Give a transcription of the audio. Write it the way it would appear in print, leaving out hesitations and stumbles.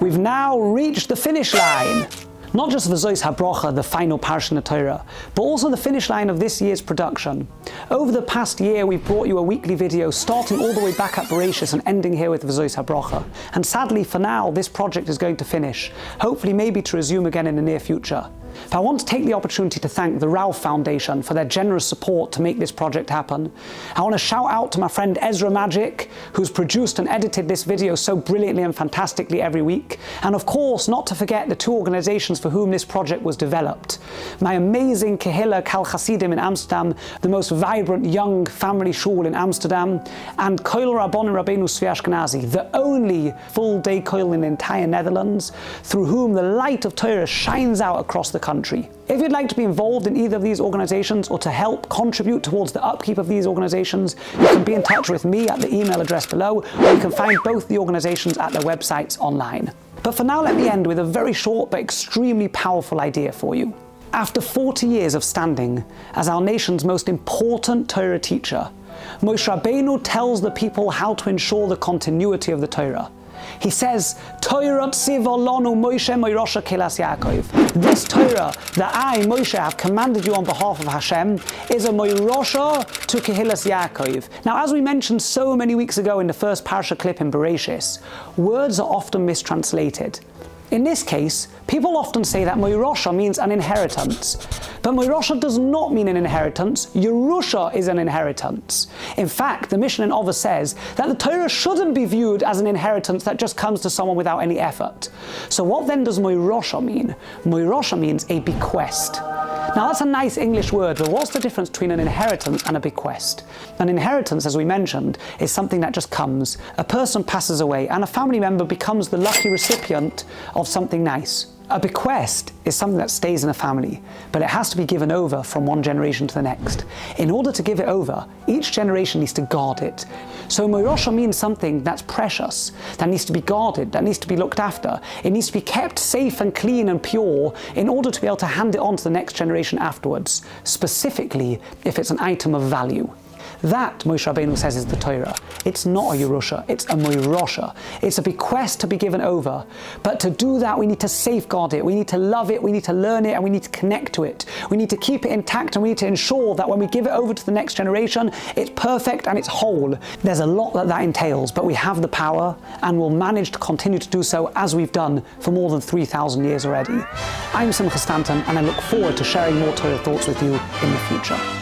We've now reached the finish line. Not just Vezos Habracha, the final parsha in the Torah, but also the finish line of this year's production. Over the past year, we've brought you a weekly video starting all the way back at Parshas and ending here with Vezos Habracha. And sadly, for now, this project is going to finish, hopefully maybe to resume again in the near future. But I want to take the opportunity to thank the Rav Foundation for their generous support to make this project happen. I want to shout out to my friend Ezra Magic, who's produced and edited this video so brilliantly and fantastically every week. And of course, not to forget the two organizations for whom this project was developed. My amazing Kehillah Kal Hasidim in Amsterdam, the most vibrant young family shul in Amsterdam, and Koil Rabbon and Rabbeinu Tzvi Ashkenazi, the only full-day koil in the entire Netherlands, through whom the light of Torah shines out across the country. If you'd like to be involved in either of these organizations or to help contribute towards the upkeep of these organizations, you can be in touch with me at the email address below, or you can find both the organizations at their websites online. But for now, let me end with a very short but extremely powerful idea for you. After 40 years of standing as our nation's most important Torah teacher, Moshe Rabbeinu tells the people how to ensure the continuity of the Torah. He says, Torah tziva lanu Moshe moirosha kelas Yaakov. This Torah that I, Moshe, have commanded you on behalf of Hashem is a moirosha to kehilas Yaakov. Now, as we mentioned so many weeks ago in the first parsha clip in Bereshis, words are often mistranslated. In this case, people often say that moirosha means an inheritance. But moirosha does not mean an inheritance. Yerusha is an inheritance. In fact, the Mishnah in Ova says that the Torah shouldn't be viewed as an inheritance that just comes to someone without any effort. So what then does moirosha mean? Moirosha means a bequest. Now that's a nice English word, but what's the difference between an inheritance and a bequest? An inheritance, as we mentioned, is something that just comes. A person passes away and a family member becomes the lucky recipient of something nice. A bequest is something that stays in a family, but it has to be given over from one generation to the next. In order to give it over, each generation needs to guard it. So moirosha means something that's precious, that needs to be guarded, that needs to be looked after. It needs to be kept safe and clean and pure in order to be able to hand it on to the next generation afterwards, specifically if it's an item of value. That, Moshe Rabbeinu says, is the Torah. It's not a Yerusha, it's a moirosha. It's a bequest to be given over. But to do that, we need to safeguard it, we need to love it, we need to learn it, and we need to connect to it. We need to keep it intact, and we need to ensure that when we give it over to the next generation, it's perfect and it's whole. There's a lot that entails, but we have the power, and we'll manage to continue to do so as we've done for more than 3,000 years already. I'm Simcho Stanton, and I look forward to sharing more Torah thoughts with you in the future.